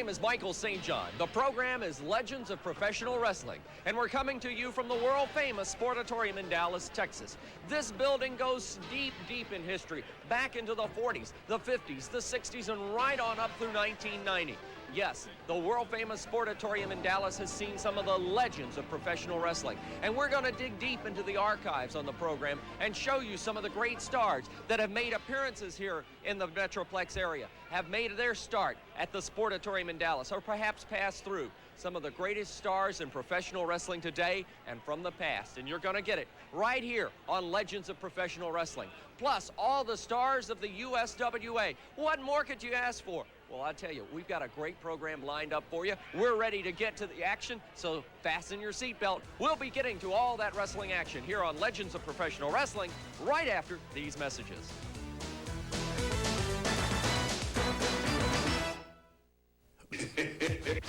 name is Michael St. John. The program is Legends of Professional Wrestling, and we're coming to you from the world-famous Sportatorium in Dallas, Texas. This building goes deep, deep in history, back into the 40s, the 50s, the 60s, and right on up through 1990. Yes, the world-famous Sportatorium in Dallas has seen some of the legends of professional wrestling, and we're going to dig deep into the archives on the program and show you some of the great stars that have made appearances here in the Metroplex area, have made their start at the Sportatorium in Dallas, or perhaps passed through. Some of the greatest stars in professional wrestling today and from the past, and you're going to get it right here on Legends of Professional Wrestling. Plus, all the stars of the USWA. What more could you ask for? Well, I tell you, we've got a great program lined up for you. We're ready to get to the action, so fasten your seatbelt. We'll be getting to all that wrestling action here on Legends of Professional Wrestling right after these messages.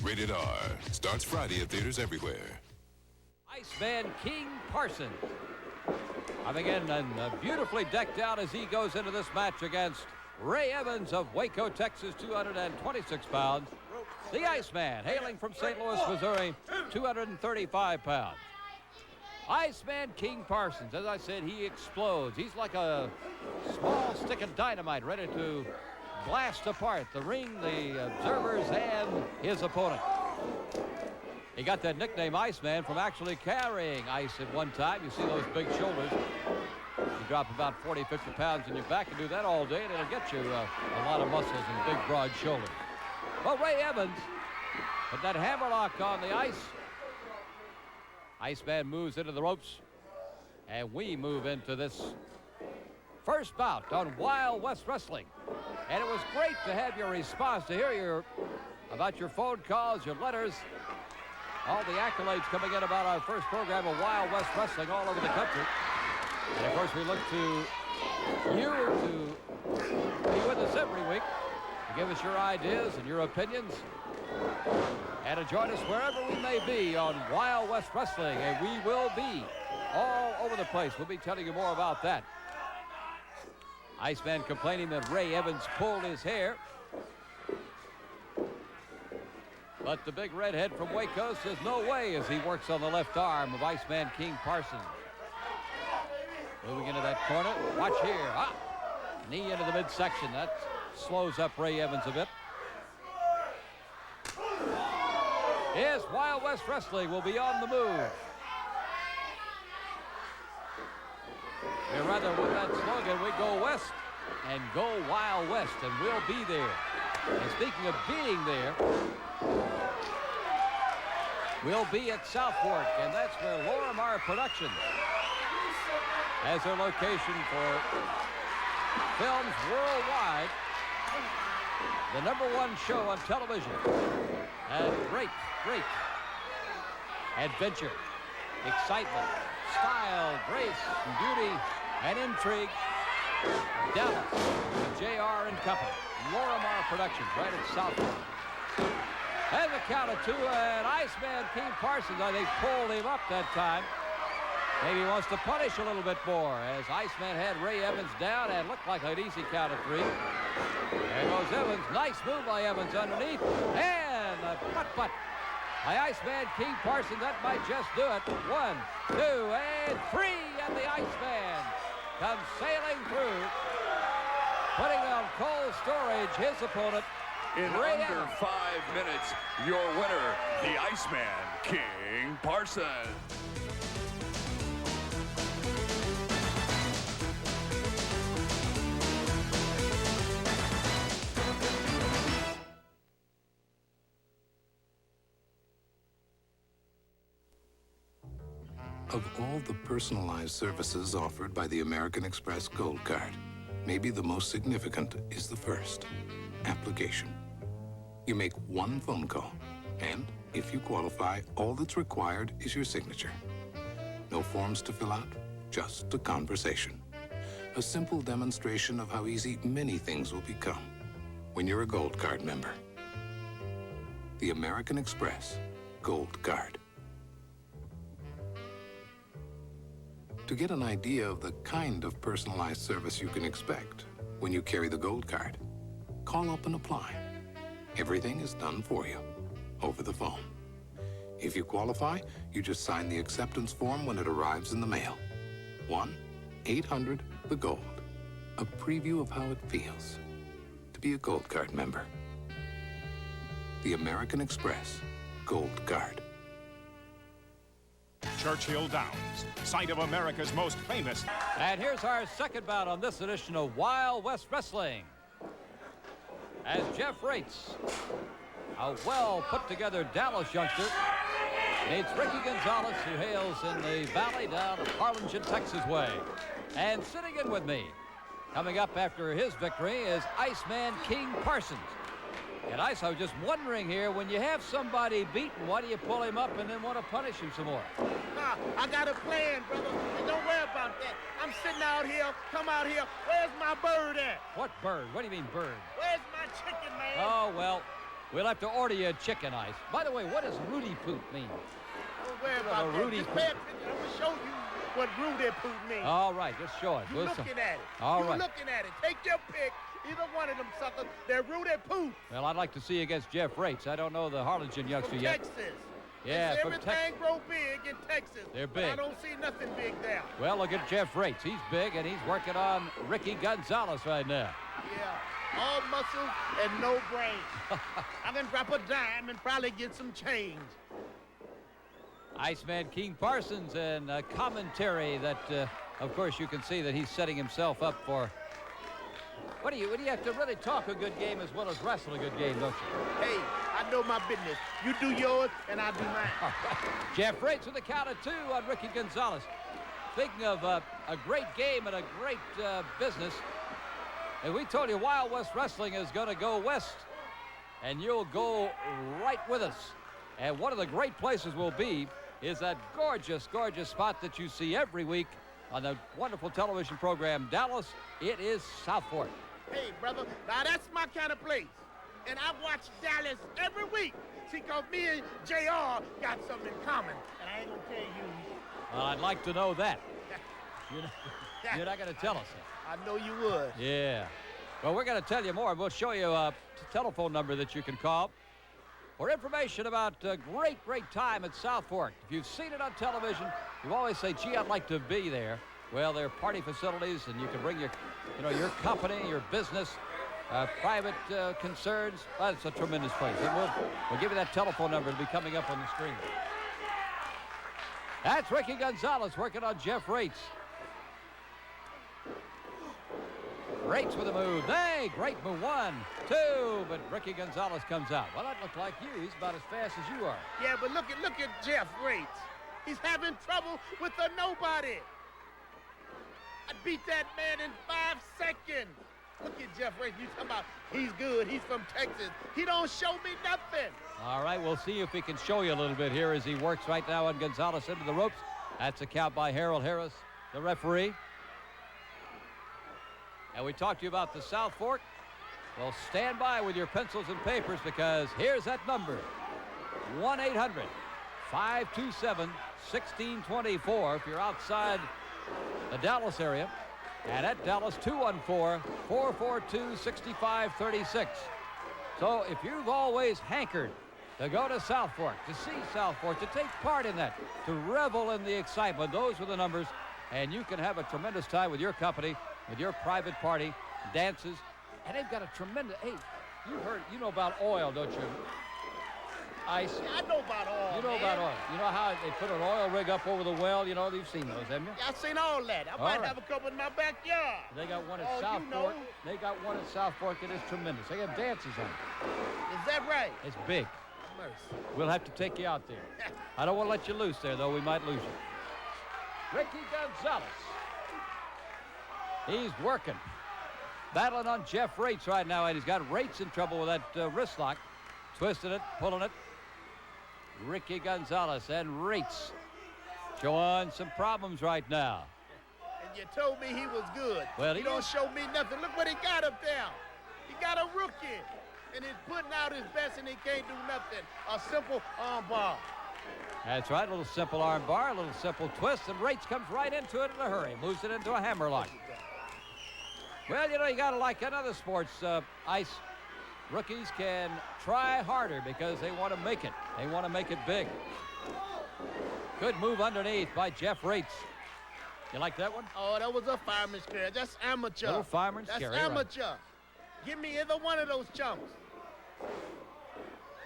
Rated R starts Friday at theaters everywhere. Iceman King Parsons coming in and beautifully decked out as he goes into this match against Ray Evans of Waco, Texas, 226 pounds. The Iceman, hailing from St. Louis, Missouri, 235 pounds. Iceman King Parsons, as I said, he explodes. He's like a small stick of dynamite ready to blast apart the ring, the observers, and his opponent. He got that nickname Iceman from actually carrying ice at one time. You see those big shoulders. You drop about 40, 50 pounds in your back and do that all day, and it'll get you a lot of muscles and big, broad shoulders. Well, Ray Evans put that hammerlock on the ice. Iceman moves into the ropes, and we move into this first bout on Wild West Wrestling. And it was great to have your response, to hear about your phone calls, your letters, all the accolades coming in about our first program of Wild West Wrestling all over the country. And, of course, we look to you to be with us every week to give us your ideas and your opinions and to join us wherever we may be on Wild West Wrestling. And we will be all over the place. We'll be telling you more about that. Iceman complaining that Ray Evans pulled his hair. But the big redhead from Waco says no way as he works on the left arm of Iceman King Parsons. Moving into that corner. Watch here. Knee into the midsection. That slows up Ray Evans a bit. Yes, Wild West Wrestling will be on the move. Or rather, with that slogan, we go west and go Wild West, and we'll be there. And speaking of being there, we'll be at South Fork, and that's where Lorimar Productions has their location for films worldwide. The #1 show on television. And great adventure, excitement, style, grace, and beauty, and intrigue. Dallas, with J.R. and Company. Lorimar Productions, right at South Fork. And the count of 2, and Iceman King Parsons, I think, pulled him up that time. Maybe he wants to punish a little bit more, as Iceman had Ray Evans down and looked like an easy count of 3. There goes Evans. Nice move by Evans underneath. And a butt by Iceman King Parsons. That might just do it. 1, 2, and 3. And the Iceman comes sailing through, putting on cold storage his opponent. In Ray under Evans. 5 minutes, your winner, the Iceman King Parsons. Of all the personalized services offered by the American Express Gold Card, maybe the most significant is the first, application. You make one phone call, and if you qualify, all that's required is your signature. No forms to fill out, just a conversation. A simple demonstration of how easy many things will become when you're a Gold Card member. The American Express Gold Card. To get an idea of the kind of personalized service you can expect when you carry the Gold Card, call up and apply. Everything is done for you, over the phone. If you qualify, you just sign the acceptance form when it arrives in the mail. 1-800-THE-GOLD. A preview of how it feels to be a Gold Card member. The American Express Gold Card. Churchill Downs, site of America's most famous. And here's our second bout on this edition of Wild West Wrestling. As Jeff Raitz, a well put together Dallas youngster, meets Ricky Gonzalez, who hails in the valley down Harlingen, Texas way. And sitting in with me, coming up after his victory, is Iceman King Parsons. And Ice, I was just wondering here, when you have somebody beaten, why do you pull him up and then want to punish him some more? I got a plan, brother. And don't worry about that. I'm sitting out here, come out here. Where's my bird at? What bird? What do you mean bird? Where's my chicken, man? Oh, well, we'll have to order you a chicken, Ice. By the way, what does Rudy Poot mean? Don't worry about that. Rudy Just pay attention. I'm going to show you what Rudy Poot means. All right, just show it. You're looking at it. All You're right. looking at it. Take your pick. Either one of them suckers. They're Rudy Poot. Well, I'd like to see you against Jeff Raitz. I don't know the Harlingen youngster From yet. Texas. Yeah, from everything grow big in Texas. They're but I big. don't see nothing big there. Well, look at Jeff Raitz. He's big, and he's working on Ricky Gonzalez right now. Yeah, all muscle and no brain. I can drop a dime and probably get some change. Iceman King Parsons and commentary that, of course, you can see that he's setting himself up for. What do you have to really talk a good game as well as wrestle a good game, don't you? Hey, I know my business. You do yours, and I do mine. Jeff Raitz with a count of 2 on Ricky Gonzalez. Speaking of a great game and a great business, and we told you Wild West Wrestling is going to go west, and you'll go right with us. And one of the great places will be is that gorgeous, gorgeous spot that you see every week on the wonderful television program Dallas. It is South Fork. Hey, brother, now that's my kind of place. And I watch Dallas every week. See, because me and JR got something in common. And I ain't going to tell you. Well, I'd like to know that. You're not going to tell us that. I know you would. Yeah. Well, we're going to tell you more. We'll show you a telephone number that you can call for information about a great, great time at South Fork. If you've seen it on television, you always say, gee, I'd like to be there. Well, there are party facilities, and you can bring your company, your business, private concerns. Well, it's a tremendous place. And we'll give you that telephone number. It'll be coming up on the screen. That's Ricky Gonzalez working on Jeff Raitz. Raitz with a move. Hey, great move. 1, 2, but Ricky Gonzalez comes out. Well, that looked like you. He's about as fast as you are. Yeah, but look at Jeff Raitz. He's having trouble with a nobody. I beat that man in 5 seconds. Look at Jeff Raitz. You talking about he's good. He's from Texas. He don't show me nothing. All right, we'll see if he can show you a little bit here as he works right now on Gonzalez into the ropes. That's a count by Harold Harris, the referee. And we talked to you about the South Fork. Well, stand by with your pencils and papers because here's that number. 1-800-527-1624 if you're outside the Dallas area. And at Dallas, 214-442-6536. So if you've always hankered to go to South Fork, to see South Fork, to take part in that, to revel in the excitement, those are the numbers. And you can have a tremendous time with your company, with your private party, dances. And they've got a tremendous, hey, you know about oil, don't you? Ice. Yeah, I know about oil. You know about oil. You know how they put an oil rig up over the well? You know, you've seen those, haven't you? Yeah, I've seen all that. I might have a couple in my backyard. They got one at Oh, South you know. Fork. They got one at South Fork. It is tremendous. They have dances on it. Is that right? It's big. Mercy. We'll have to take you out there. I don't want to let you loose there, though. We might lose you. Ricky Gonzalez. He's working. Battling on Jeff Raitz right now, and he's got Raitz in trouble with that wrist lock. Twisting it, pulling it. Ricky Gonzalez and Raitz showing some problems right now. And you told me he was good. Well, he don't show me nothing. Look what he got up there. He got a rookie. And he's putting out his best and he can't do nothing. A simple arm bar. That's right, a little simple arm bar, a little simple twist, and Raitz comes right into it in a hurry. Moves it into a hammerlock. Well, you know, you got to like another sports, Ice. Rookies can try harder because they want to make it. They want to make it big. Good move underneath by Jeff Raitz. You like that one? Oh, that was a fireman's carry. That's amateur. Little fireman's That's carry. amateur. Right. Give me either one of those chunks.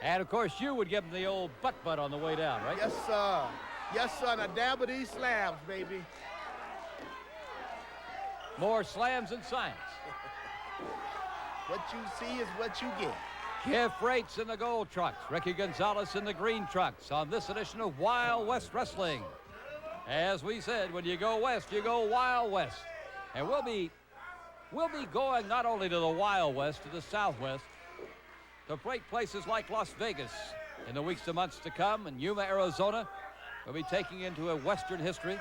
And, of course, you would give him the old butt on the way down, right? Yes, sir. Yes, sir. Now dab of these slabs, baby. More slams in science. What you see is what you get. Jeff Raitz in the gold trucks. Ricky Gonzales in the green trucks on this edition of Wild West Wrestling. As we said, when you go west, you go Wild West. And we'll be going not only to the Wild West, to the Southwest, to great places like Las Vegas in the weeks and months to come, and Yuma, Arizona. We'll be taking into a Western history.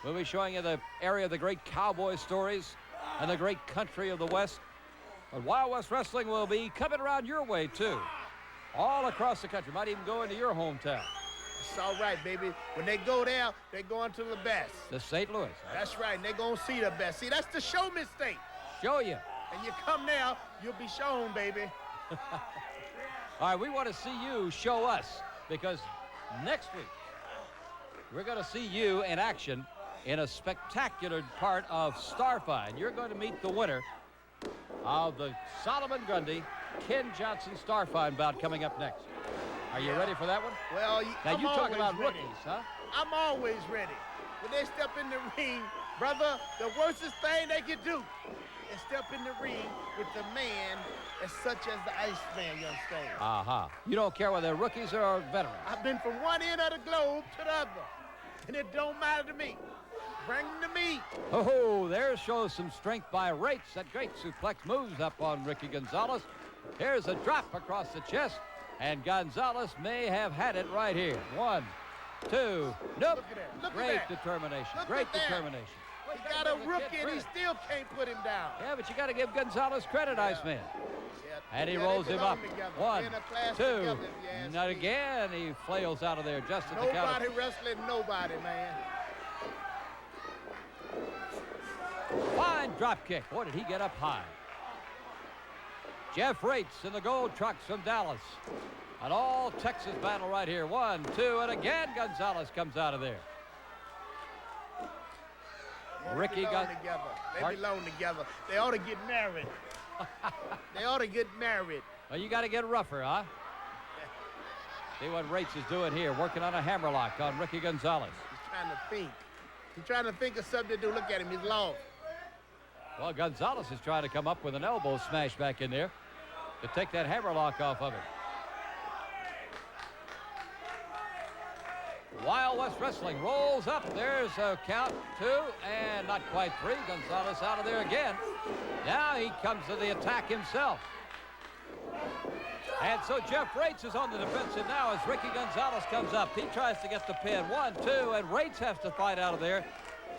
We'll be showing you the area of the great cowboy stories and the great country of the West. But Wild West Wrestling will be coming around your way, too. All across the country. Might even go into your hometown. It's all right, baby. When they go there, they're going to the best. The St. Louis. That's right. And they're going to see the best. See, that's the show mistake. Show you. And you come there, you'll be shown, baby. All right, we want to see you show us, because next week we're going to see you in action in a spectacular part of Starfight. You're going to meet the winner of the Solomon Grundy Ken Johnson Starfight bout coming up next. Are you ready for that one? Well, now I'm you talk about ready. rookies, huh? I'm always ready. When they step in the ring, brother, the worstest thing they can do is step in the ring with the man as such as the Iceman, you understand? You don't care whether they're rookies or veterans. I've been from one end of the globe to the other, and it don't matter to me. Bring them to me. Oh, there shows some strength by Raitz. That great suplex moves up on Ricky Gonzales. Here's a drop across the chest, and Gonzales may have had it right here. 1, 2, nope. Look at that. Great determination. Great determination. He got a rookie, and he still can't put him down. Yeah, but you got to give Gonzales credit, Iceman. Yeah. And he Yeah, rolls they him belong up. together. 1, They're in a class 2. together, if you ask Not me. again. He flails out of there just at the count. Nobody wrestling nobody, man. Fine drop kick. Boy, did he get up high. Jeff Raitz in the gold trucks from Dallas. An all-Texas battle right here. 1, 2, and again Gonzales comes out of there. Ricky belong together. They belong together. They ought to get married. They ought to get married. Well, you got to get rougher, huh? See what Raitz is doing here, working on a hammerlock on Ricky Gonzales. He's trying to think. He's trying to think of something to do. Look at him. He's lost. Well, Gonzales is trying to come up with an elbow smash back in there to take that hammerlock off of him. Wild West Wrestling rolls up. There's a count, 2, and not quite 3. Gonzales out of there again. Now he comes to the attack himself. And so Jeff Raitz is on the defensive now as Ricky Gonzales comes up. He tries to get the pin. 1, 2, and Raitz has to fight out of there.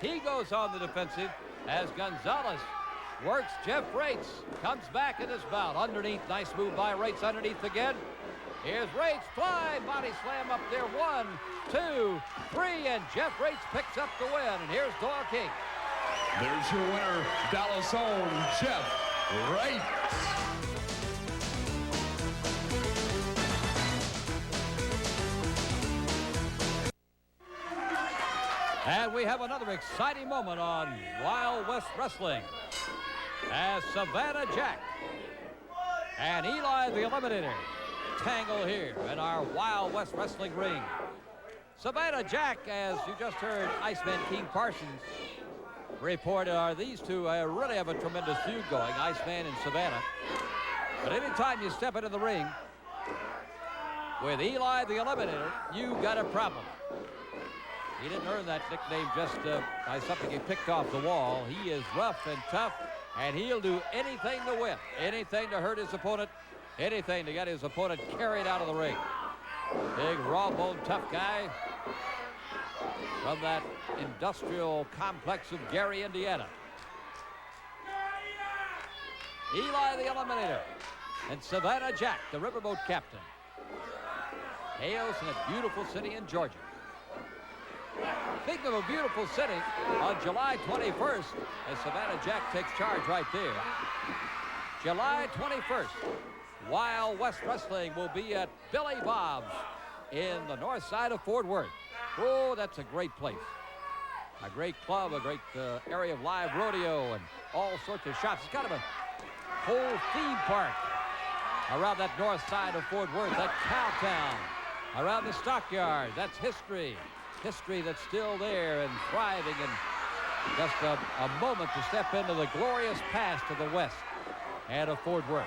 He goes on the defensive as Gonzales works Jeff Raitz. Comes back in this bout. Underneath, nice move by Raitz underneath again. Here's Raitz, flying body slam up there. 1, 2, 3, and Jeff Raitz picks up the win. And here's Doyle King. There's your winner, Dallas own Jeff Raitz. And we have another exciting moment on Wild West Wrestling as Savannah Jack and Eli the Eliminator tangle here in our Wild West Wrestling ring. Savannah Jack, as you just heard Iceman King Parsons report, these two really have a tremendous feud going, Iceman and Savannah. But anytime you step into the ring with Eli the Eliminator, you got a problem. He didn't earn that nickname just by something he picked off the wall. He is rough and tough, and he'll do anything to win, anything to hurt his opponent, anything to get his opponent carried out of the ring. Big, raw-boned, tough guy from that industrial complex of Gary, Indiana. Eli the Eliminator and Savannah Jack, the riverboat captain, hails from a beautiful city in Georgia. Speaking of a beautiful city, on July 21st, as Savannah Jack takes charge right there, July 21st, Wild West Wrestling will be at Billy Bob's in the north side of Fort Worth. Oh, that's a great place. A great club, a great area of live rodeo and all sorts of shops. It's kind of a whole theme park around that north side of Fort Worth, that Cowtown, around the stockyard. That's history. History that's still there and thriving, and just a moment to step into the glorious past of the West and of Fort Worth.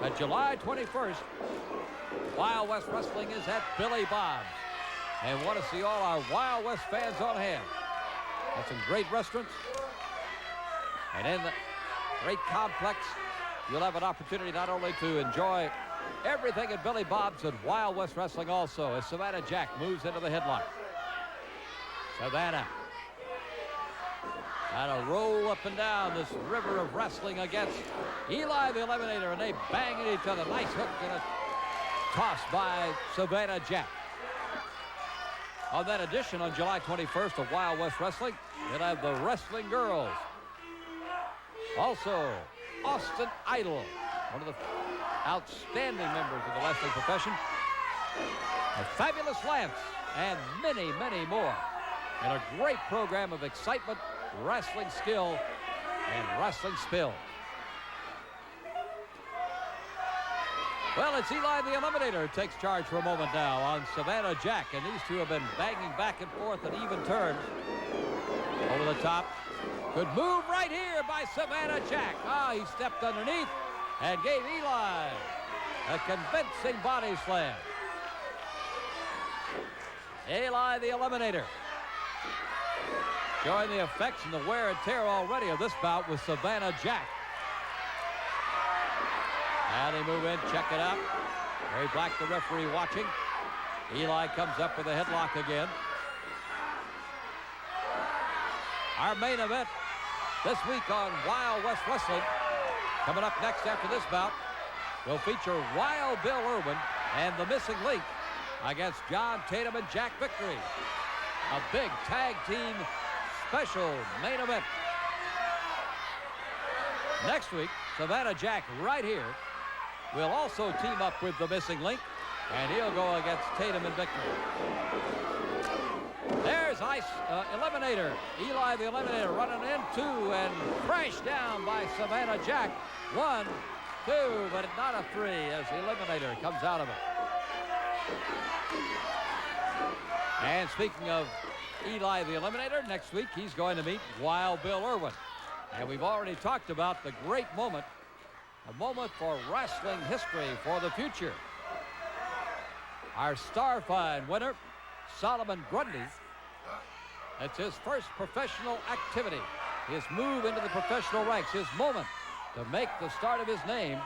But July 21st, Wild West Wrestling is at Billy Bob's. And want to see all our Wild West fans on hand. Got some great restaurants. And in the great complex, you'll have an opportunity not only to enjoy everything at Billy Bob's and Wild West Wrestling also, as Savannah Jack moves into the headlock. Savannah trying to roll up and down this river of wrestling against Eli the Eliminator, and they bang at each other. Nice hook and a toss by Savannah Jack. On that edition on July 21st of Wild West Wrestling, we'll have the Wrestling Girls. Also, Austin Idol, one of the outstanding members of the wrestling profession. A Fabulous Lance, and many, many more. And a great program of excitement, wrestling skill, and wrestling spill. Well, it's Eli the Eliminator who takes charge for a moment now on Savannah Jack, and these two have been banging back and forth at even terms. Over the top. Good move right here by Savannah Jack. He stepped underneath and gave Eli a convincing body slam. Eli the Eliminator showing the effects and the wear and tear already of this bout with Savannah Jack. And they move in, check it out. Ray Black, the referee, watching. Eli comes up with a headlock again. Our main event this week on Wild West Wrestling, coming up next after this bout, will feature Wild Bill Irwin and the Missing Link against John Tatum and Jack Victory. A big tag team special main event. Next week, Savannah Jack right here will also team up with the Missing Link, and he'll go against Tatum and Victory. There's Eliminator. Eli the Eliminator running into and crashed down by Savannah Jack. 1, 2, but not a 3 as the Eliminator comes out of it. And speaking of Eli the Eliminator, next week he's going to meet Wild Bill Irwin. And we've already talked about the great moment, a moment for wrestling history for the future. Our Starfind winner, Solomon Grundy. It's his first professional activity. His move into the professional ranks, his moment to make the start of his name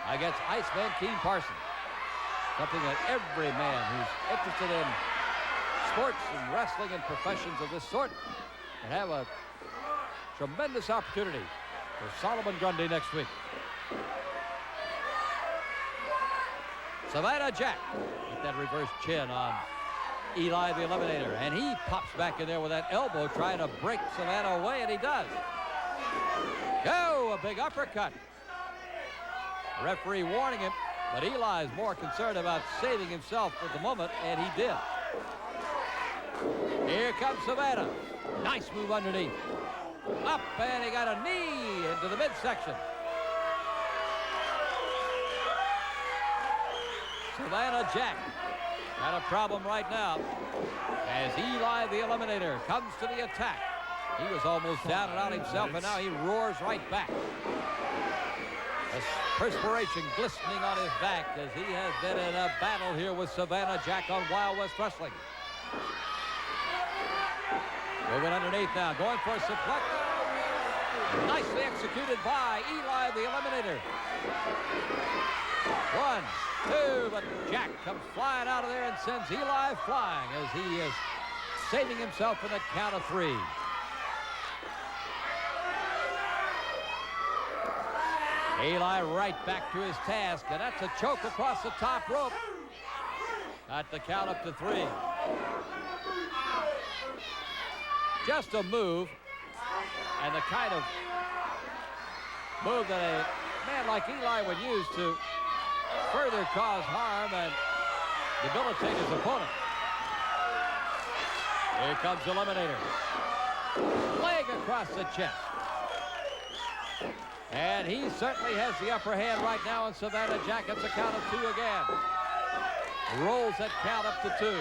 against Iceman Parsons. Something that every man who's interested in sports and wrestling and professions of this sort can have a tremendous opportunity for Solomon Grundy next week. Savannah Jack with that reverse chin on Eli the Eliminator, and he pops back in there with that elbow trying to break Savannah away, and he does. A big uppercut. Referee warning him, but Eli is more concerned about saving himself for the moment, and he did. Here comes Savannah. Nice move underneath. Up, and he got a knee into the midsection. Savannah Jack got a problem right now as Eli the Eliminator comes to the attack. He was almost down and out himself, and now he roars right back. The perspiration glistening on his back as he has been in a battle here with Savannah Jack on Wild West Wrestling. Moving underneath now, going for a suplex. Nicely executed by Eli the Eliminator. 1, 2, but Jack comes flying out of there and sends Eli flying as he is saving himself in the count of 3. Eli right back to his task, and that's a choke across the top rope. At the count up to 3. Just a move, and the kind of move that a man like Eli would use to further cause harm and debilitate his opponent. Here comes Eliminator. Leg across the chest. And he certainly has the upper hand right now on Savannah Jack. It's a count of 2 again. Rolls that count up to 2.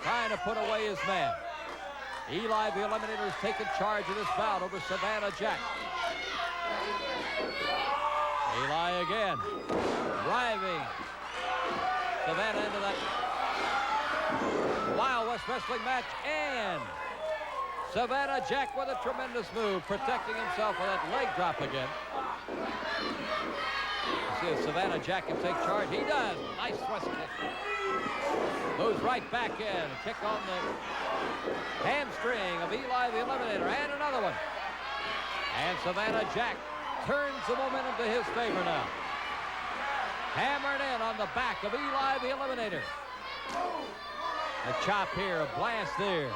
Trying to put away his man. Eli, the Eliminator, has taken charge of this bout over Savannah Jack. Eli again. Driving Savannah into that Wild West Wrestling match, and Savannah Jack with a tremendous move, protecting himself with that leg drop again. See if Savannah Jack can take charge. He does. Nice thrust kick. Moves right back in. A kick on the hamstring of Eli the Eliminator, and another one. And Savannah Jack turns the momentum to his favor now. Hammered in on the back of Eli the Eliminator. A chop here, a blast there.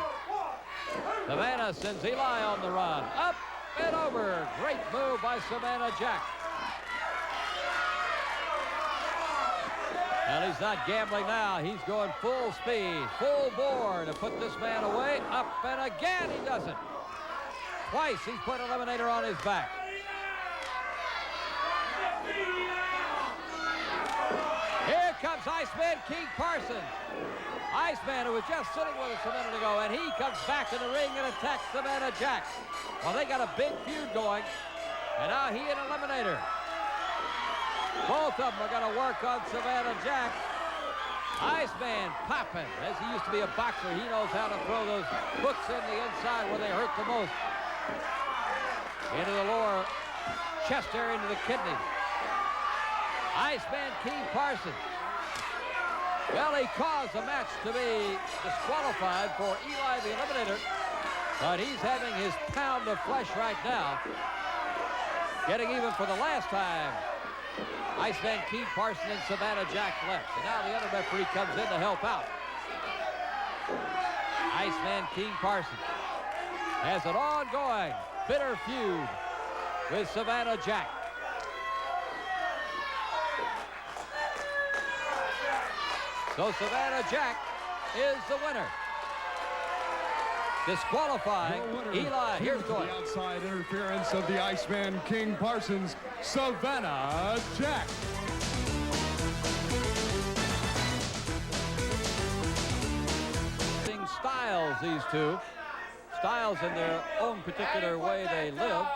Savannah sends Eli on the run. Up and over. Great move by Savannah Jack. And he's not gambling now. He's going full speed, full bore to put this man away. Up and again he does it. Twice he's put Eliminator on his back. Here comes Iceman King Parsons. Iceman, who was just sitting with us a minute ago, and he comes back in the ring and attacks Savannah Jack. Well, they got a big feud going, and now he and Eliminator. Both of them are going to work on Savannah Jack. Iceman popping. As he used to be a boxer, he knows how to throw those hooks in the inside where they hurt the most. Into the lower chest area, into the kidney. Iceman King Parsons. Well, he caused the match to be disqualified for Eli the Eliminator, but he's having his pound of flesh right now. Getting even for the last time. Iceman King Parsons and Savannah Jack left. And now the other referee comes in to help out. Iceman King Parsons has an ongoing bitter feud with Savannah Jack. So Savannah Jack is the winner. Disqualifying Eli. Here's going. The outside interference of the Iceman King Parsons, Savannah Jack. Styles, these two. Styles in their own particular way they live.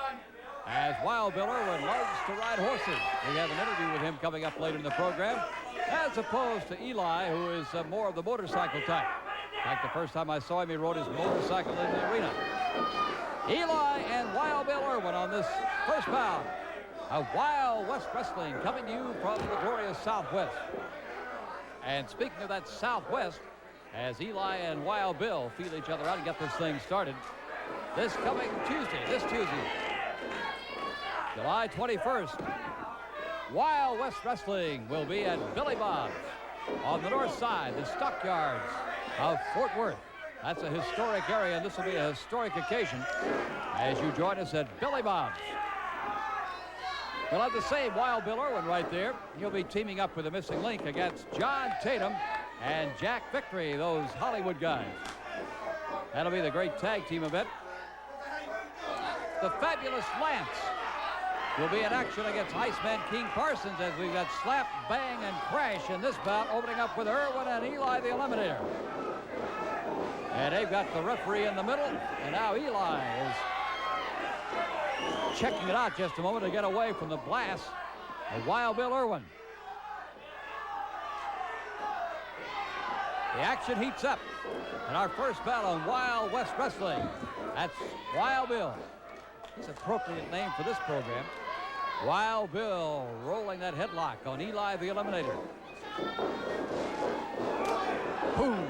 As Wild Bill Irwin loves to ride horses. We have an interview with him coming up later in the program, as opposed to Eli, who is more of the motorcycle type. In fact, the first time I saw him, he rode his motorcycle in the arena. Eli and Wild Bill Irwin on this first bout of Wild West Wrestling, coming to you from the glorious Southwest. And speaking of that Southwest, as Eli and Wild Bill feel each other out and get this thing started, this coming Tuesday, July 21st, Wild West Wrestling will be at Billy Bob's on the north side, the stockyards of Fort Worth. That's a historic area, and this will be a historic occasion as you join us at Billy Bob's. We'll have the same Wild Bill Irwin right there. He'll be teaming up with the missing link against John Tatum and Jack Victory, those Hollywood guys. That'll be the great tag team event. The Fabulous Lance will be in action against Iceman King Parsons, as we've got slap, bang, and crash in this bout, opening up with Irwin and Eli the Eliminator. And they've got the referee in the middle, and now Eli is checking it out just a moment to get away from the blast of Wild Bill Irwin. The action heats up in our first bout on Wild West Wrestling. That's Wild Bill. He's an appropriate name for this program. Wild Bill rolling that headlock on Eli the Eliminator. Boom.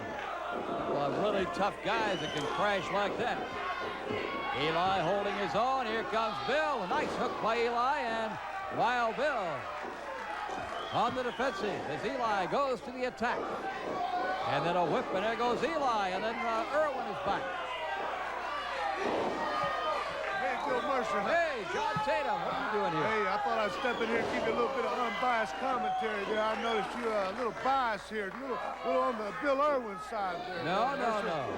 Well, really tough guys that can crash like that. Eli holding his own. Here comes Bill. A nice hook by Eli, and Wild Bill on the defensive as Eli goes to the attack. And then a whip, and there goes Eli, and then Irwin is back. Mercer. Hey, John Tatum, what are you doing here? Hey, I thought I'd step in here and give you a little bit of unbiased commentary there. I noticed you're a little biased here, a little on the Bill Irwin side there. No.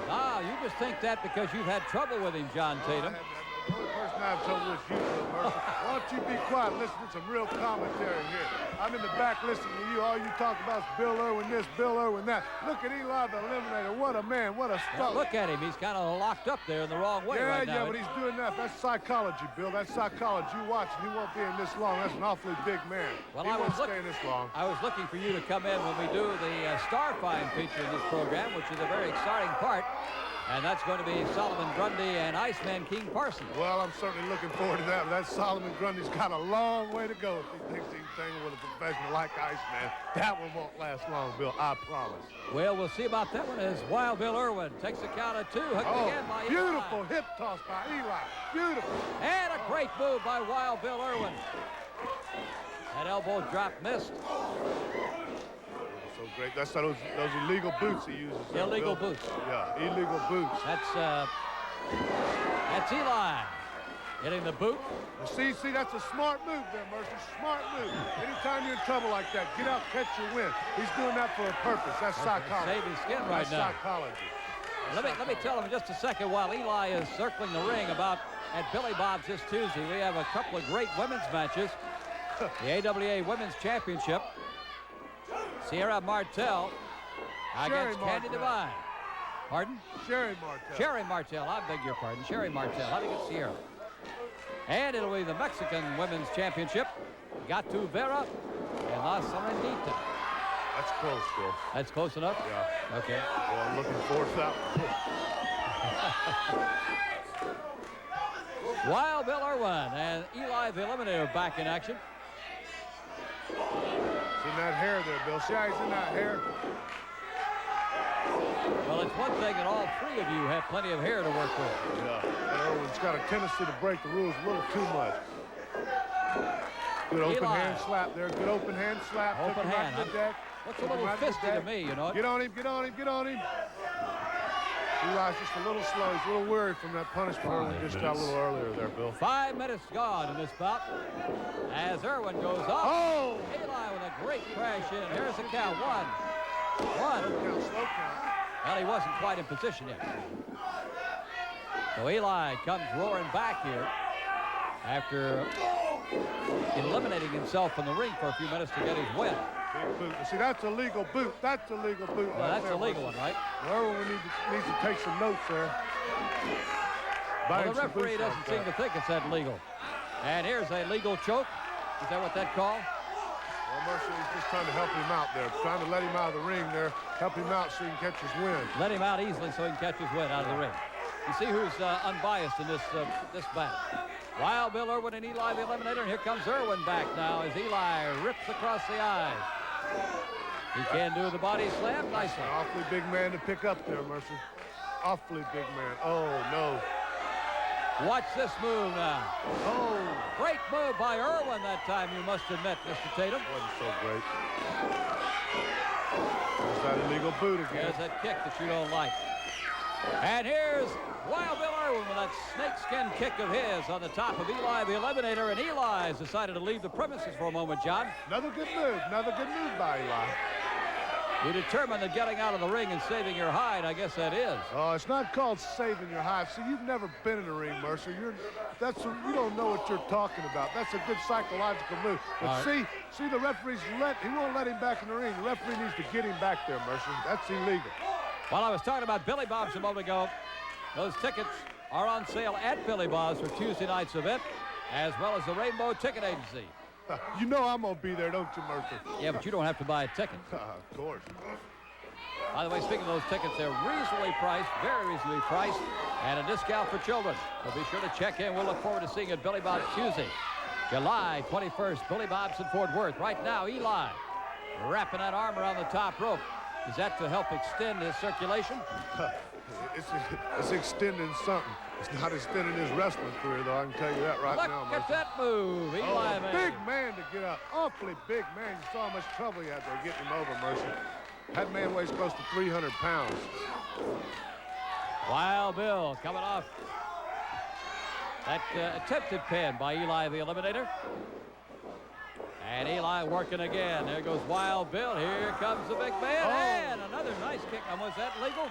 Ah, you just think that because you've had trouble with him, John Tatum. The only person I have trouble with is you, Bill Mercer. Why don't you be quiet and listen to some real commentary here? I'm in the back listening to you. All you talk about is Bill Irwin this, Bill Irwin that. Look at Eli the Eliminator. What a man, what a star. Look at him. He's kind of locked up there in the wrong way right now. Yeah, but he's doing that. That's psychology, Bill. That's psychology. You watch him. He won't be in this long. That's an awfully big man. Well, he won't stay in this long. I was looking for you to come in when we do the Starfine feature in this program, which is a very exciting part. And that's going to be Solomon Grundy and Iceman King Parsons. Well, I'm certainly looking forward to that. But that Solomon Grundy's got a long way to go if he thinks he can tangle with a professional like Iceman. That one won't last long, Bill. I promise. Well, we'll see about that one as Wild Bill Irwin takes a count of 2. Hooked again by Eli. Beautiful hip toss by Eli. Beautiful. And a great move by Wild Bill Irwin. That elbow drop missed. So great. That's those illegal boots he uses. Illegal boots. Yeah, illegal boots. That's Eli hitting the boot. See, that's a smart move there, Mercer. Smart move. Anytime you're in trouble like that, get out, catch your win. He's doing that for a purpose. That's psychology. Save his skin right now. That's psychology. Let me tell him in just a second while Eli is circling the ring about at Billy Bob's this Tuesday. We have a couple of great women's matches. The AWA Women's Championship. Sierra Martel against Candy Devine. Pardon? Sherry Martel. Sherry Martel. I beg your pardon. Sherry Martel. How do you get Sierra? And it'll be the Mexican Women's Championship. Gatu Vera and La Serenita. That's close, Bill. That's close enough? Yeah. Okay. Well, I'm looking forward to that. Wild Bill Irwin and Eli the Eliminator back in action. In that hair there, Bill. See how he's in that hair? Well, it's one thing that all 3 of you have plenty of hair to work with. Yeah. And Irwin's got a tendency to break the rules a little too much. Good open hand slap there. Good open hand slap. Open hand. Looks a little fisty to me, you know. Get on him, get on him, get on him. Eli's just a little slow. He's a little weary from that punishment Irwin just got a little earlier there, Bill. 5 minutes gone in this bout as Irwin goes up. Oh! Eli with a great crash in. Here's the count. 1. Slow count. Well, he wasn't quite in position yet. So Eli comes roaring back here after eliminating himself from the ring for a few minutes to get his win. Big boot. See, that's a legal boot. That's a legal boot. Well, that's a legal one, right? Irwin needs to take some notes there. Well, the referee doesn't seem to think it's that legal. And here's a legal choke. Is that what that called? Well, Mercer is just trying to help him out there. Trying to let him out of the ring there. Help him out so he can catch his win. Let him out easily so he can catch his win out of the ring. You see who's unbiased in this battle. Wild Bill Irwin and Eli the Eliminator. And here comes Irwin back now as Eli rips across the eyes. He can do the body slam nicely. Awfully big man to pick up there, Mercer. Awfully big man. Oh, no. Watch this move now. Oh. Great move by Irwin that time, you must admit, Mr. Tatum. Wasn't so great. There's that illegal boot again. There's that kick that you don't like. And here's Wild Bill Irwin with that snakeskin kick of his on the top of Eli the Eliminator. And Eli has decided to leave the premises for a moment, John. Another good move. Another good move by Eli. You're determined that getting out of the ring and saving your hide, I guess that is. Oh, it's not called saving your hide. See, you've never been in a ring, Mercer. You don't know what you're talking about. That's a good psychological move. But right. see, the referee's he won't let him back in the ring. The referee needs to get him back there, Mercer. That's illegal. Well, I was talking about Billy Bob's a moment ago. Those tickets are on sale at Billy Bob's for Tuesday night's event, as well as the Rainbow Ticket Agency. You know I'm going to be there, don't you, Mercer? Yeah, but you don't have to buy a ticket. Of course. By the way, speaking of those tickets, they're reasonably priced, very reasonably priced, and a discount for children. So be sure to check in. We'll look forward to seeing you at Billy Bob's Tuesday, July 21st, Billy Bob's in Fort Worth. Right now, Eli wrapping that arm around the top rope. Is that to help extend his circulation? It's extending something. It's not extending his wrestling career, though. I can tell you that right now, Look Mercer. at that move. Eli made. Big man to get up. Awfully big man. You saw how much trouble he had there getting him over, Mercer. That man weighs close to 300 pounds. Wild Bill coming off That attempted pin by Eli the Eliminator. And Eli working again. There goes Wild Bill. Here comes the big man. And another nice kick. And was that legal?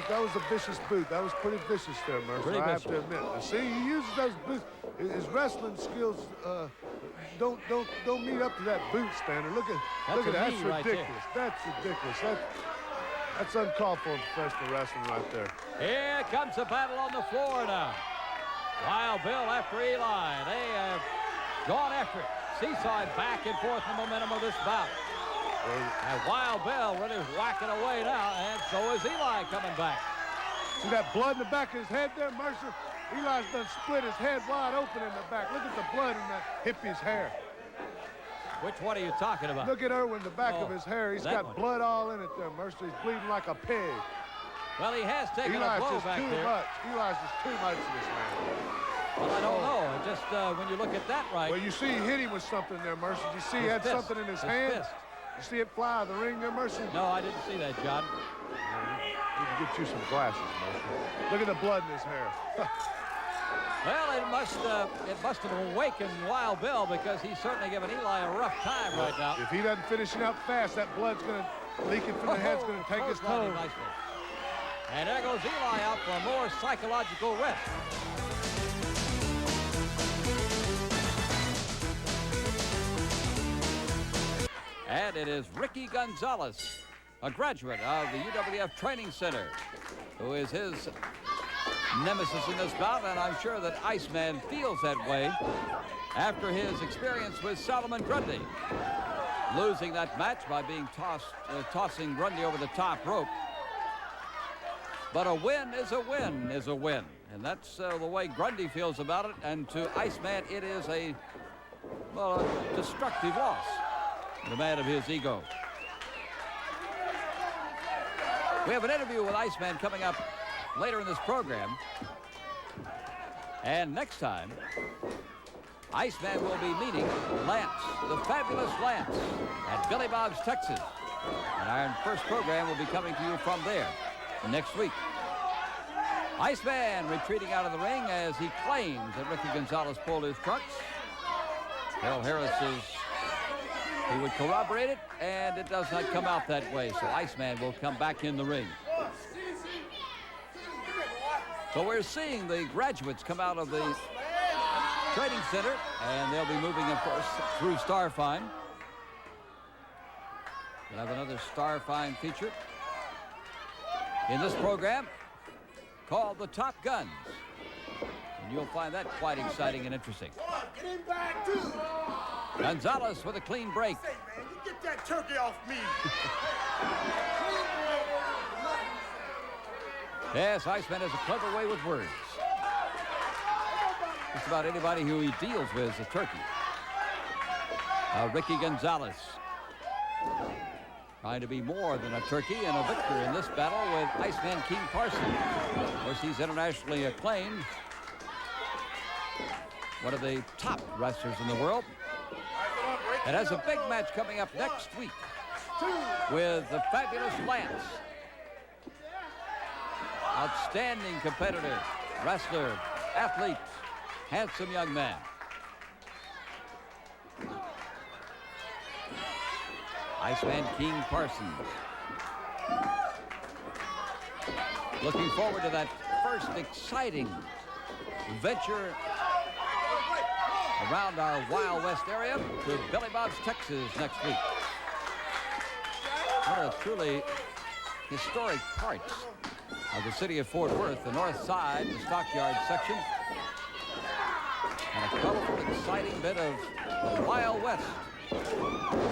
That was a vicious boot. That was pretty vicious there, Mercer. I have to admit. See, he uses those boots. His wrestling skills don't meet up to that boot standard. Look at that. That's ridiculous. That's ridiculous. That's uncalled for in professional wrestling right there. Here comes the battle on the floor now. Wild Bill after Eli. They have gone after it. Seesawing back and forth the momentum of this bout. And Wild Bill really whacking away now, and so is Eli coming back. See that blood in the back of his head there, Mercer? Eli's done split his head wide open in the back. Look at the blood in that hippie's hair. Which one are you talking about? Look at Irwin, the back of his hair. He's got blood all in it there, Mercer. He's bleeding like a pig. Well, he has taken a blow back there. Eli's just too much for this man. Well, I don't know. Just when you look at that right. Well, you see he hit him with something there, Mercer. Did you see he had something in his hand? You see it fly out of the ring there, Mercer? No, I didn't see that, John. We can get you some glasses, Mercer. Look at the blood in his hair. Well, it must have awakened Wild Bill, because he's certainly giving Eli a rough time right now. If he doesn't finish it up fast, that blood's going to leak it from the head's going to take his toll. And there goes Eli out for a more psychological rest. And it is Ricky Gonzalez, a graduate of the UWF Training Center, who is his nemesis in this bout, and I'm sure that Iceman feels that way after his experience with Solomon Grundy, losing that match by being tossing Grundy over the top rope. But a win is a win is a win, and that's the way Grundy feels about it. And to Iceman, it is a destructive loss. The man of his ego. We have an interview with Iceman coming up later in this program. And next time, Iceman will be meeting Lance, the fabulous Lance, at Billy Bob's, Texas. And our first program will be coming to you from there next week. Iceman retreating out of the ring as he claims that Ricky Gonzalez pulled his trunks. Harold Harris says he would corroborate it, and it does not come out that way. So Iceman will come back in the ring. So we're seeing the graduates come out of the training center, and they'll be moving, of course, through Starfine. We'll have another Starfine feature in this program called The Top Guns. And you'll find that quite exciting and interesting. Get him back, too. Gonzales with a clean break. Say, man, you get that turkey off me. Yes, Iceman has a clever way with words. Just about anybody who he deals with is a turkey. Ricky Gonzalez trying to be more than a turkey and a victor in this battle with Iceman King Parsons. Of course, he's internationally acclaimed. One of the top wrestlers in the world. And has a big match coming up next week with the fabulous Lance. Outstanding competitor, wrestler, athlete, handsome young man. Iceman King Parsons. Looking forward to that first exciting venture around our Wild West area with Billy Bob's, Texas next week. One of the truly historic parts of the city of Fort Worth, the north side, the stockyard section, and a colorful, exciting bit of the Wild West.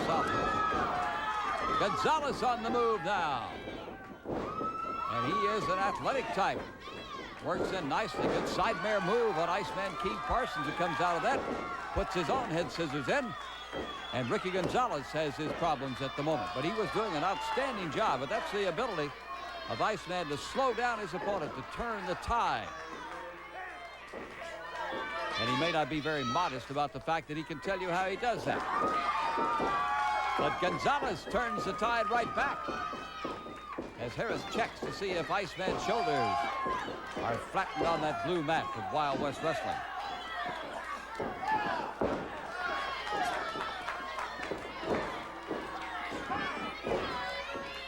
Southwest. Gonzalez on the move now. And he is an athletic type. Works in nicely. Good side mare move on Iceman King Parsons, who comes out of that, puts his own head scissors in. And Ricky Gonzalez has his problems at the moment. But he was doing an outstanding job. But that's the ability of Iceman to slow down his opponent, to turn the tide. And he may not be very modest about the fact that he can tell you how he does that. But Gonzalez turns the tide right back as Harris checks to see if Iceman's shoulders are are flattened on that blue mat with Wild West Wrestling.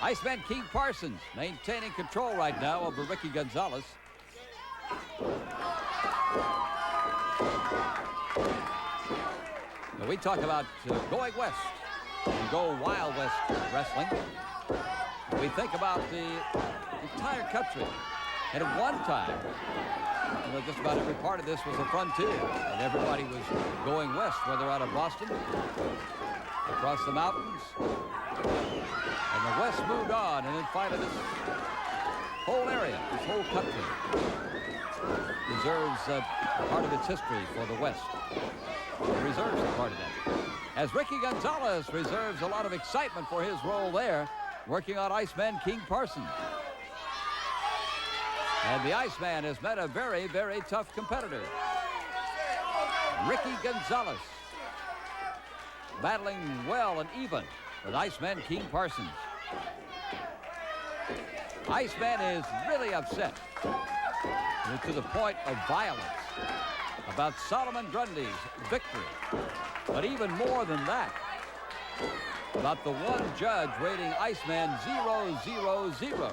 Iceman King Parsons maintaining control right now over Ricky Gonzales. Now we talk about going west and go Wild West Wrestling. We think about the entire country. And at one time, just about every part of this was a frontier. And everybody was going west, whether out of Boston, across the mountains. And the West moved on, and then finally this whole area, this whole country, deserves part of its history for the West. It reserves a part of that. As Ricky Gonzales reserves a lot of excitement for his role there, working on Iceman King Parsons. And the Iceman has met a very, very tough competitor. Ricky Gonzales, battling well and even with Iceman King Parsons. Iceman is really upset to the point of violence about Solomon Grundy's victory. But even more than that, about the one judge rating Iceman 0-0-0.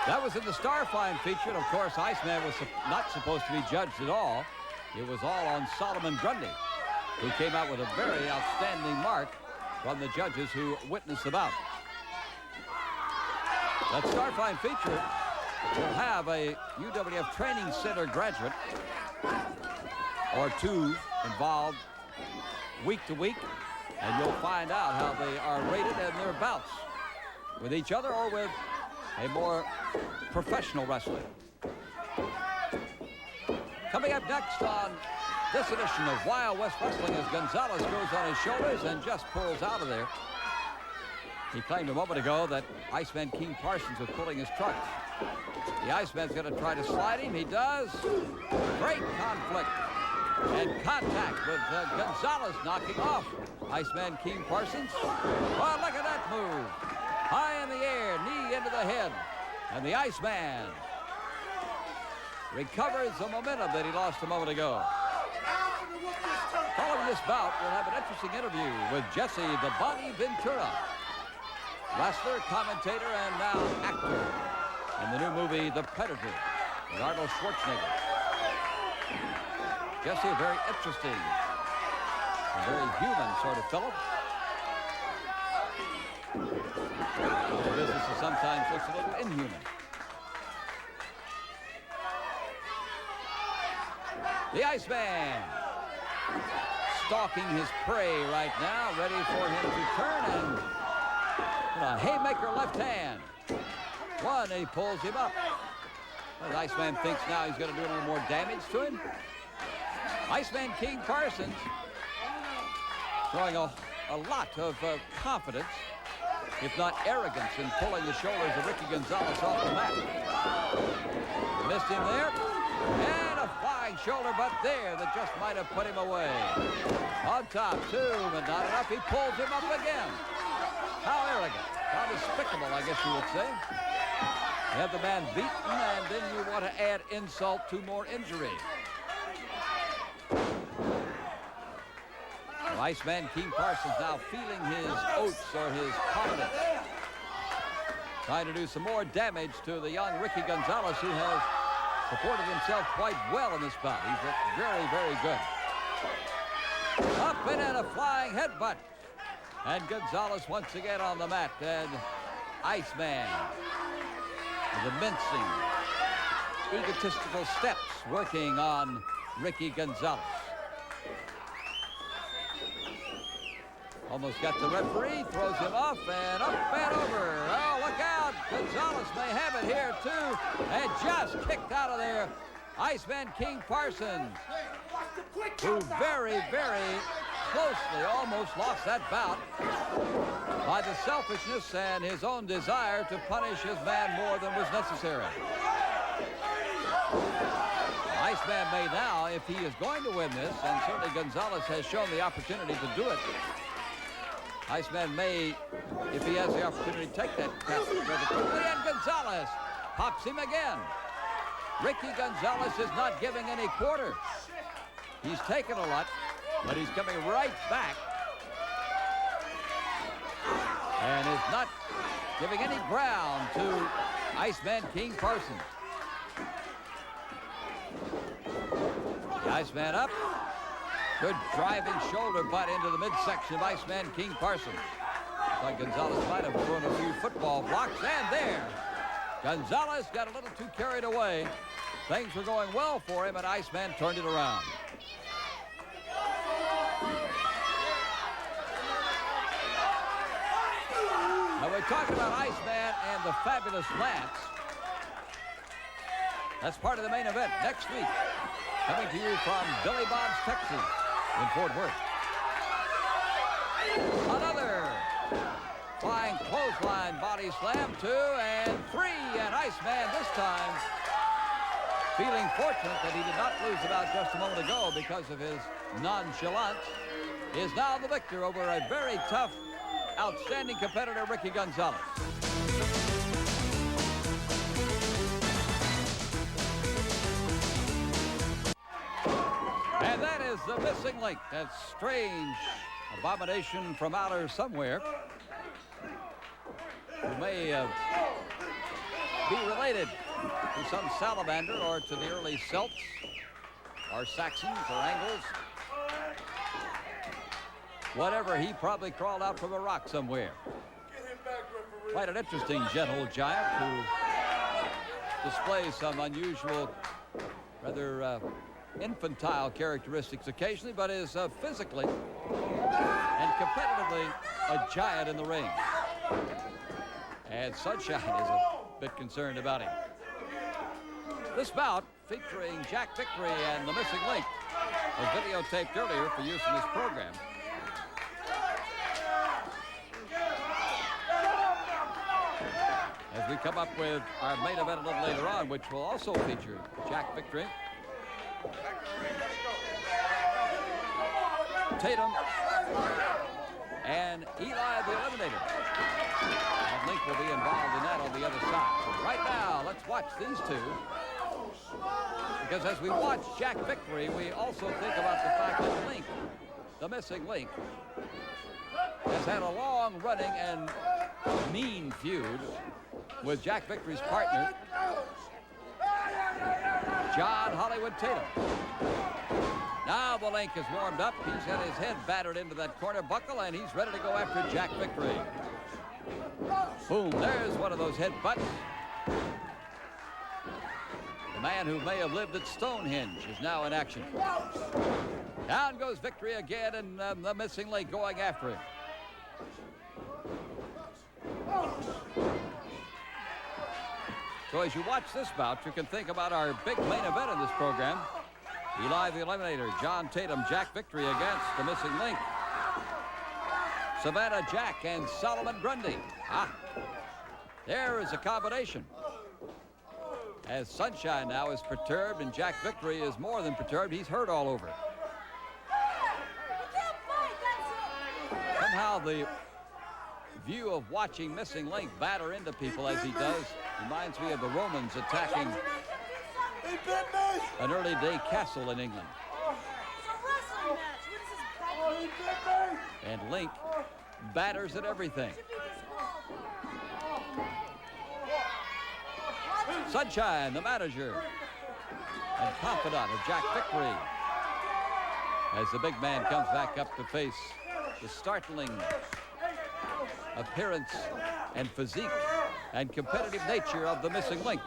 That was in the Starfine feature. And of course, Iceman was not supposed to be judged at all. It was all on Solomon Grundy, who came out with a very outstanding mark from the judges who witnessed the bout. That Starfine feature will have a UWF Training Center graduate or two involved week to week, and you'll find out how they are rated in their bouts with each other or with a more professional wrestler. Coming up next on this edition of Wild West Wrestling, as Gonzales goes on his shoulders and just pulls out of there. He claimed a moment ago that Iceman King Parsons was pulling his trunks. The Iceman's going to try to slide him. He does. Great conflict and contact with Gonzales knocking off Iceman King Parsons. Oh, look at that move. High in the air, knee into the head. And the Iceman recovers the momentum that he lost a moment ago. Following this bout, we'll have an interesting interview with Jesse the Body Ventura, wrestler, commentator, and now actor in the new movie The Predator with Arnold Schwarzenegger. Jesse, a very interesting, a very human sort of fellow. The business is sometimes looks a little inhuman. The Iceman stalking his prey right now, ready for him to turn and a haymaker left hand. One, and he pulls him up. Well, the Iceman thinks now he's going to do a little more damage to him. Iceman King Parsons showing a lot of confidence, if not arrogance, in pulling the shoulders of Ricky Gonzales off the mat. Missed him there. And a flying shoulder, but there that just might have put him away. On top, too, but not enough. He pulls him up again. How arrogant. How despicable, I guess you would say. You have the man beaten, and then you want to add insult to more injury. Well, Iceman King Parsons now feeling his oats or his confidence. Trying to do some more damage to the young Ricky Gonzales, who has supported himself quite well in this bout. He's looked very, very good. Up and in a flying headbutt. And Gonzales once again on the mat. And Iceman with the mincing, egotistical steps working on Ricky Gonzales. Almost got the referee, throws him off and up and over. Oh, look out. Gonzales may have it here, too. And just kicked out of there. Iceman King Parsons, who very, very closely almost lost that bout by the selfishness and his own desire to punish his man more than was necessary. Iceman may now, if he is going to win this, and certainly Gonzales has shown the opportunity to do it, Iceman may, if he has the opportunity, take that count rather quickly, and Gonzales pops him again. Ricky Gonzales is not giving any quarter. He's taken a lot, but he's coming right back and is not giving any ground to Iceman King Parsons. The Iceman up. Good driving shoulder butt into the midsection of Iceman King Parsons. Looks like Gonzales might have thrown a few football blocks, and there, Gonzales got a little too carried away. Things were going well for him, and Iceman turned it around. Now we're talking about Iceman and the fabulous Lance. That's part of the main event next week. Coming to you from Billy Bob's, Texas, in Fort Worth. Another flying clothesline body slam, 2 and 3, and Iceman this time feeling fortunate that he did not lose about just a moment ago because of his nonchalance, is now the victor over a very tough, outstanding competitor, Ricky Gonzales. And that is the missing link. That strange abomination from outer somewhere who may be related to some salamander or to the early Celts or Saxons or Angles. Whatever, he probably crawled out from a rock somewhere. Quite an interesting gentle giant who displays some unusual, rather infantile characteristics occasionally, but is physically and competitively a giant in the ring. And Sunshine is a bit concerned about him. This bout, featuring Jack Victory and the missing link, was videotaped earlier for use in this program. As we come up with our main event a little later on, which will also feature Jack Victory, Tatum, and Eli the Eliminator. And Link will be involved in that on the other side. Right now, let's watch these two. Because as we watch Jack Victory, we also think about the fact that Link, the missing link, has had a long running and mean feud with Jack Victory's partner, John Hollywood Tatum. Now the Link is warmed up. He's got his head battered into that corner buckle, and he's ready to go after Jack Victory. Boom, there's one of those headbutts. The man who may have lived at Stonehenge is now in action. Down goes Victory again, and the missing link going after him. So as you watch this bout, you can think about our big main event in this program. Eli the Eliminator, John Tatum, Jack Victory against the missing link, Savannah Jack and Solomon Grundy. There is a combination. As Sunshine now is perturbed and Jack Victory is more than perturbed. He's hurt all over. Somehow the view of watching missing link batter into people as he does reminds me of the Romans attacking an early day castle in England. And Link batters at everything. Sunshine, the manager and confidant of Jack Victory, as the big man comes back up to face the startling appearance and physique and competitive nature of the missing link.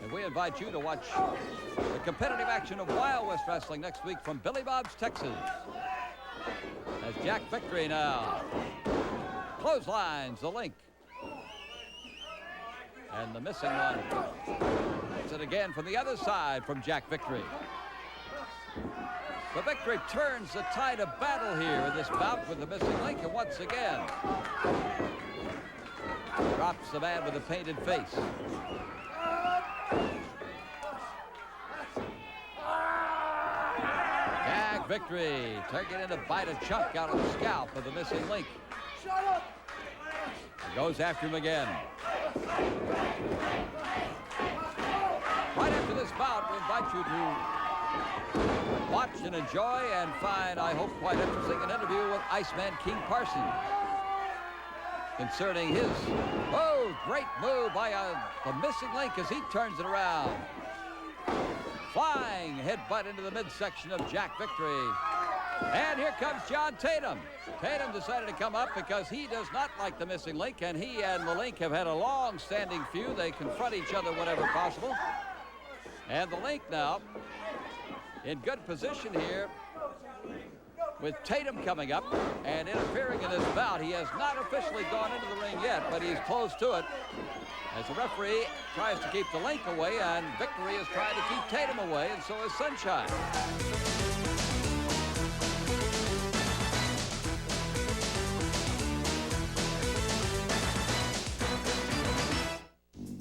And we invite you to watch the competitive action of Wild West Wrestling next week from Billy Bob's, Texas. As Jack Victory now clotheslines the link. And the missing one hits it again from the other side from Jack Victory. The Victory turns the tide of battle here in this bout with the missing link, and once again drops the man with the painted face. Jack Victory taking in to bite a chunk out of the scalp of the missing link. He goes after him again. bout, we invite you to watch and enjoy and find, I hope, quite interesting, an interview with Iceman King Parsons concerning his, great move by the missing link as he turns it around. Flying headbutt into the midsection of Jack Victory. And here comes John Tatum. Tatum decided to come up because he does not like the missing link, and he and the link have had a long-standing feud. They confront each other whenever possible. And the link now in good position here with Tatum coming up and interfering in this bout. He has not officially gone into the ring yet, but he's close to it as the referee tries to keep the link away, and Victory is trying to keep Tatum away, and so is Sunshine.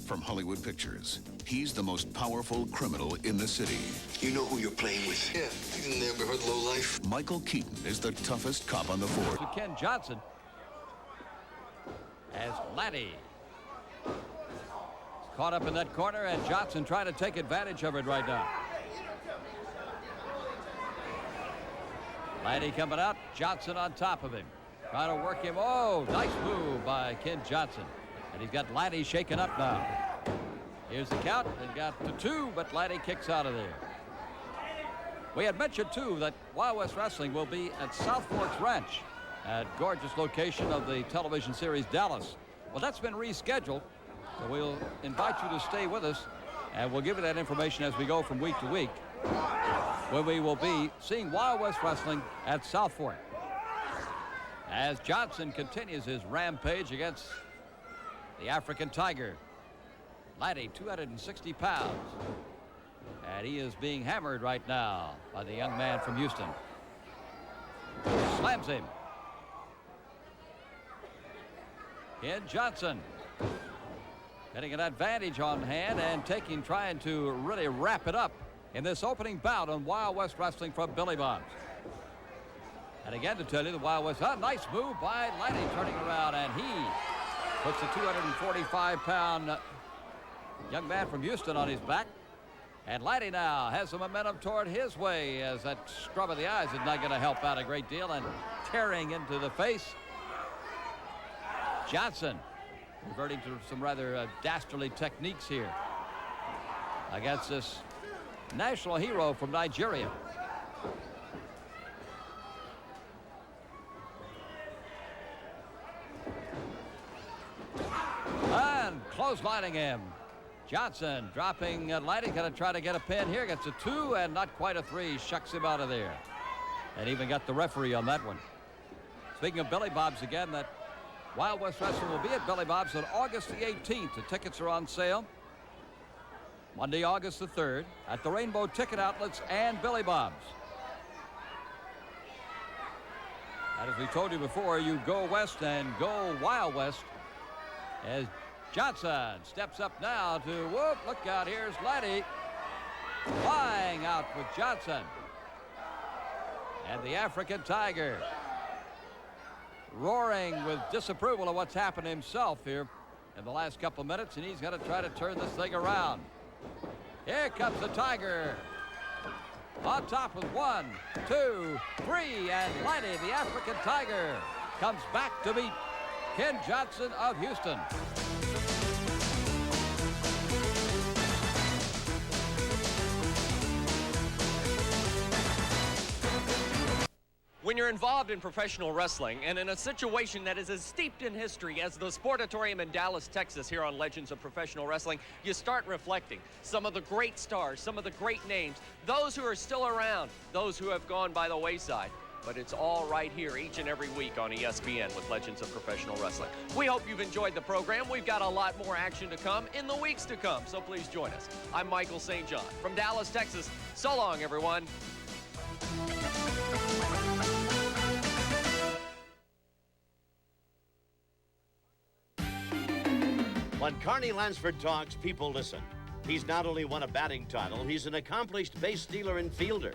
From Hollywood Pictures, he's the most powerful criminal in the city. You know who you're playing with? Yeah, you never heard low life. Michael Keaton is the toughest cop on the force. To Ken Johnson as Ladie. Caught up in that corner, and Johnson trying to take advantage of it right now. Ladie coming out, Johnson on top of him. Trying to work him. Oh, nice move by Ken Johnson. And he's got Ladie shaken up now. Here's the count, and got to 2, but Ladie kicks out of there. We had mentioned, too, that Wild West Wrestling will be at South Forks Ranch, at gorgeous location of the television series Dallas. Well, that's been rescheduled, so we'll invite you to stay with us, and we'll give you that information as we go from week to week, when we will be seeing Wild West Wrestling at South Fork. As Johnson continues his rampage against the African Tiger. Ladie, 260 pounds. And he is being hammered right now by the young man from Houston. Slams him. Ken Johnson getting an advantage on hand and trying to really wrap it up in this opening bout on Wild West Wrestling from Billy Bob's. And again, to tell you, the Wild West, nice move by Ladie, turning around, and he puts the 245-pound young man from Houston on his back. And Ladie now has the momentum toward his way, as that scrub of the eyes is not going to help out a great deal, and tearing into the face. Johnson reverting to some rather dastardly techniques here against this national hero from Nigeria. And clotheslining him. Johnson dropping Ladie, going to try to get a pin here. Gets a 2 and not quite a 3. Shucks him out of there. And even got the referee on that one. Speaking of Billy Bob's again, that Wild West Wrestling will be at Billy Bob's on August the 18th. The tickets are on sale Monday, August the 3rd at the Rainbow Ticket Outlets and Billy Bob's. And as we told you before, you go west and go Wild West. As Johnson steps up now to whoop, look out, here's Ladie flying out with Johnson. And the African Tiger roaring with disapproval of what's happened himself here in the last couple of minutes, and he's going to try to turn this thing around. Here comes the Tiger on top with 1, 2, 3, and Ladie, the African Tiger, comes back to beat Ken Johnson of Houston. When you're involved in professional wrestling and in a situation that is as steeped in history as the Sportatorium in Dallas, Texas, here on Legends of Professional Wrestling, you start reflecting. Some of the great stars, some of the great names, those who are still around, those who have gone by the wayside. But it's all right here each and every week on ESPN with Legends of Professional Wrestling. We hope you've enjoyed the program. We've got a lot more action to come in the weeks to come, so please join us. I'm Michael St. John from Dallas, Texas. So long, everyone. When Carney Lansford talks, people listen. He's not only won a batting title, he's an accomplished base stealer and fielder.